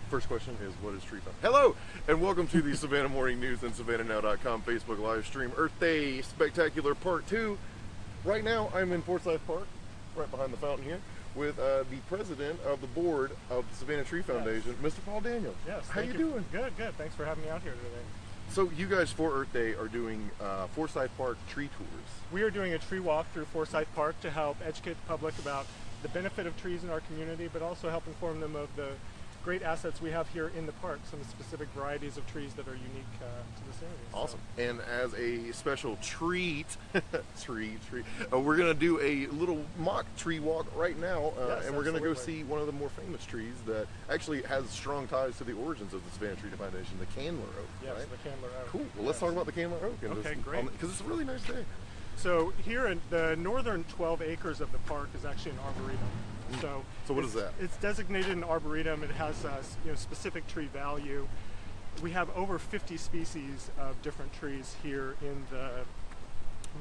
First question is, what is Tree Fund? Hello, and welcome to the Savannah Morning News and savannahnow.com Facebook live stream Earth Day Spectacular Part 2. Right now, I'm in Forsyth Park, right behind the fountain here, with the president of the board of the Savannah Tree Foundation, Yes. Mr. Paul Daniels. Yes. How you doing? Good, good. Thanks for having me out here today. So you guys for Earth Day are doing Forsyth Park tree tours. We are doing a tree walk through Forsyth Park to help educate the public about the benefit of trees in our community, but also help inform them of the great assets we have here in the park, some specific varieties of trees that are unique to this area. Awesome. So. And as a special treat, we're going to do a little mock tree walk right now, Yes, and we're going to go see one of the more famous trees that actually has strong ties to the origins of the Savannah Tree Foundation, the Candler Oak. Yes, right? the Candler Oak. Cool. Well, let's talk about the Candler Oak. Okay, great. Because it's a really nice day. So here in the northern 12 acres of the park is actually an arboretum. So what is that? It's designated an arboretum. It has specific tree value. We have over 50 species of different trees here in the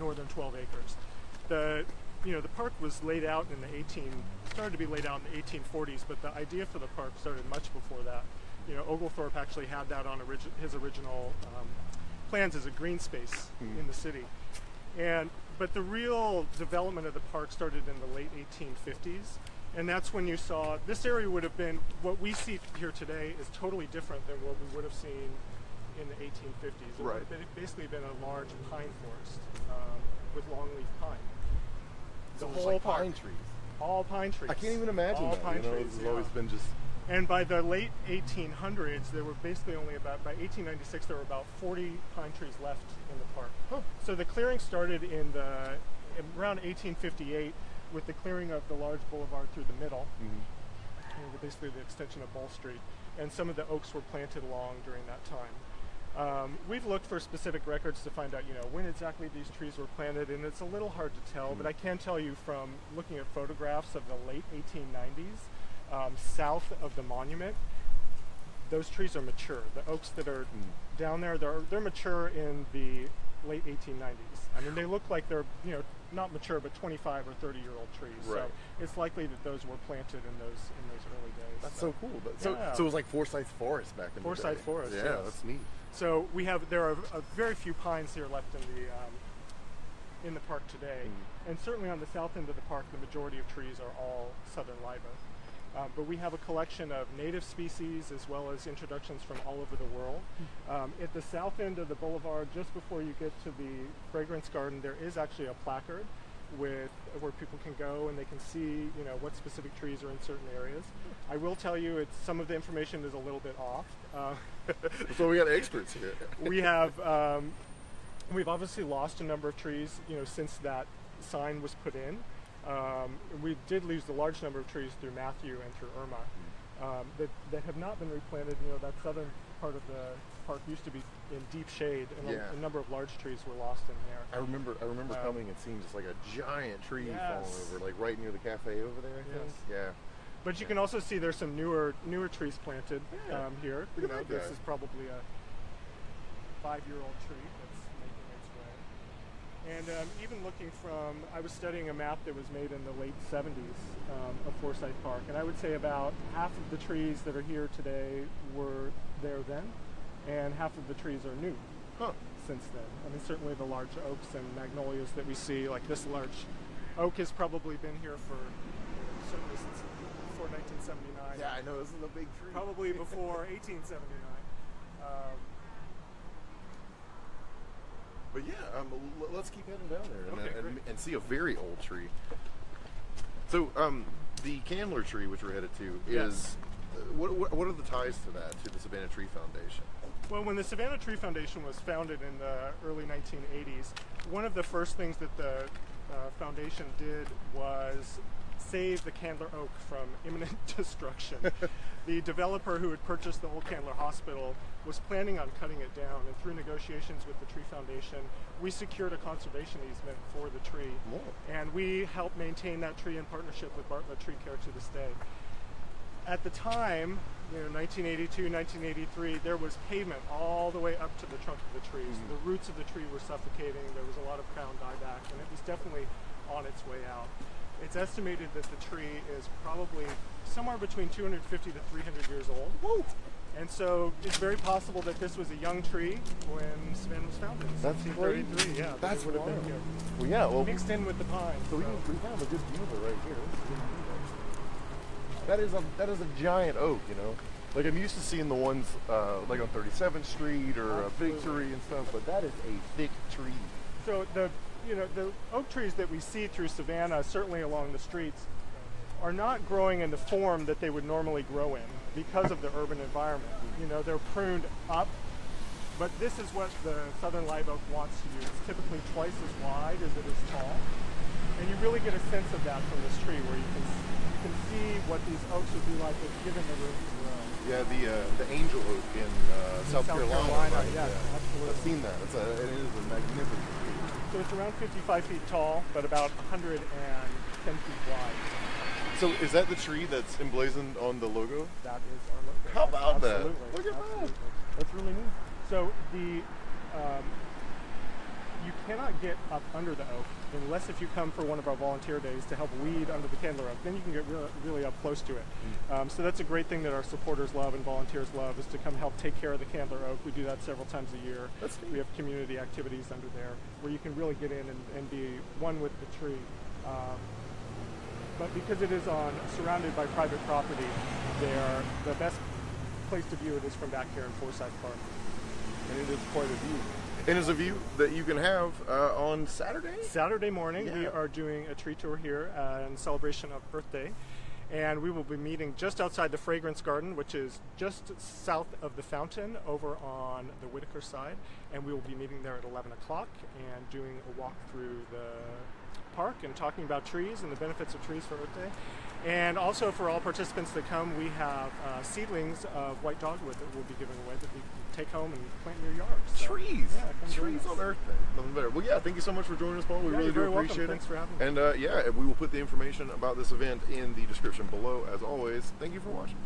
northern 12 acres. The park was laid out in started to be laid out in the 1840s, but the idea for the park started much before that. Oglethorpe actually had that on his original plans as a green space in the city. But the real development of the park started in the late 1850s. And that's when you saw, this area would have been, what we see here today is totally different than what we would have seen in the 1850s. It would have basically been a large pine forest with longleaf pine. The whole pine trees. All pine trees. I can't even imagine all that. Pine trees, This has always been just... And by the late 1800s, there were basically only by 1896, there were about 40 pine trees left in the park. Huh. So the clearing started around 1858 with the clearing of the large boulevard through the middle, basically the extension of Bull Street, and some of the oaks were planted along during that time. We've looked for specific records to find out, when exactly these trees were planted, and it's a little hard to tell, but I can tell you from looking at photographs of the late 1890s, south of the monument, those trees are mature. The oaks that are down there, they're mature in the late 1890s. I mean, they look like they're, not mature, but 25 or 30-year-old trees. Right. So it's likely that those were planted in those early days. That's so cool. So it was like Forsyth Forest back in the day. Forsyth Forest. Yeah, yes. that's neat. So there are very few pines here left in the park today, and certainly on the south end of the park, the majority of trees are all southern live oak. But we have a collection of native species as well as introductions from all over the world. At the south end of the boulevard, just before you get to the fragrance garden, there is actually a placard where people can go and they can see, what specific trees are in certain areas. I will tell you, some of the information is a little bit off. So we got experts here. We've obviously lost a number of trees, since that sign was put in. We did lose a large number of trees through Matthew and through Irma that have not been replanted. That southern part of the park used to be in deep shade, and a number of large trees were lost in there. I remember coming and seeing just like a giant tree falling over, like right near the cafe over there. I think. Yeah. But you can also see there's some newer trees planted here. This is probably a 5-year-old tree that's making its way. And even looking I was studying a map that was made in the late 70s of Forsyth Park, and I would say about half of the trees that are here today were there then, and half of the trees are new since then. I mean, certainly the large oaks and magnolias that we see, like this large oak has probably been here for certainly since before 1979. Yeah, I know, this is a big tree. Probably before 1879. But yeah, let's keep heading down there and see a very old tree. So the Candler tree, which we're headed to, is what are the ties to that, to the Savannah Tree Foundation? Well, when the Savannah Tree Foundation was founded in the early 1980s, one of the first things that the foundation did was save the Candler oak from imminent destruction. The developer who had purchased the old Candler Hospital was planning on cutting it down, and through negotiations with the Tree Foundation, we secured a conservation easement for the tree. Whoa. And we helped maintain that tree in partnership with Bartlett Tree Care to this day. At the time, 1982, 1983, there was pavement all the way up to the trunk of the trees. The roots of the tree were suffocating. There was a lot of crown dieback, and it was definitely on its way out. It's estimated that the tree is probably somewhere between 250 to 300 years old. Whoa! And so it's very possible that this was a young tree when Savannah was founded. That's 1733, yeah. That's would have wild. been here. Well, yeah, well, Mixed in with the pine. so we have a good view of it right here. That is a giant oak, you know. Like I'm used to seeing the ones like on 37th Street or Victory and stuff, but that is a thick tree. So the oak trees that we see through Savannah, certainly along the streets, are not growing in the form that they would normally grow in because of the urban environment. You know, they're pruned up, but this is what the southern live oak wants to do. It's typically twice as wide as it is tall, and you really get a sense of that from this tree, where you can see what these oaks would be like if given the room to grow. Yeah, the angel oak in South Carolina. Right? Yes, absolutely. I've seen that. It is a magnificent tree. So it's around 55 feet tall, but about 110 feet wide. So is that the tree that's emblazoned on the logo? That is our logo. How about Absolutely. that? Look at Absolutely. that. That's really neat. So you cannot get up under the oak unless if you come for one of our volunteer days to help weed under the candler oak. Then you can get really up close to it. So that's a great thing that our supporters love and volunteers love, is to come help take care of the candler oak. We do that several times a year. We have community activities under there where you can really get in and be one with the tree. But because it is surrounded by private property, the best place to view it is from back here in Forsyth Park. And it is quite a view. And it's a view that you can have on Saturday? Saturday morning, Yeah. we are doing a tree tour here in celebration of Earth Day. And we will be meeting just outside the Fragrance Garden, which is just south of the fountain over on the Whitaker side. And we will be meeting there at 11 o'clock and doing a walk through the park and talking about trees and the benefits of trees for Earth Day. And also for all participants that come, we have seedlings of white dogwood that we'll be giving away that we can take home and plant in your yard. So, Trees! Yeah, come join Trees us. on Earth Day. Nothing better. Well, yeah, thank you so much for joining us, Paul. We Yeah, really you're do very welcome. appreciate it. Thanks for having me. And yeah, we will put the information about this event in the description below, as always. Thank you for watching.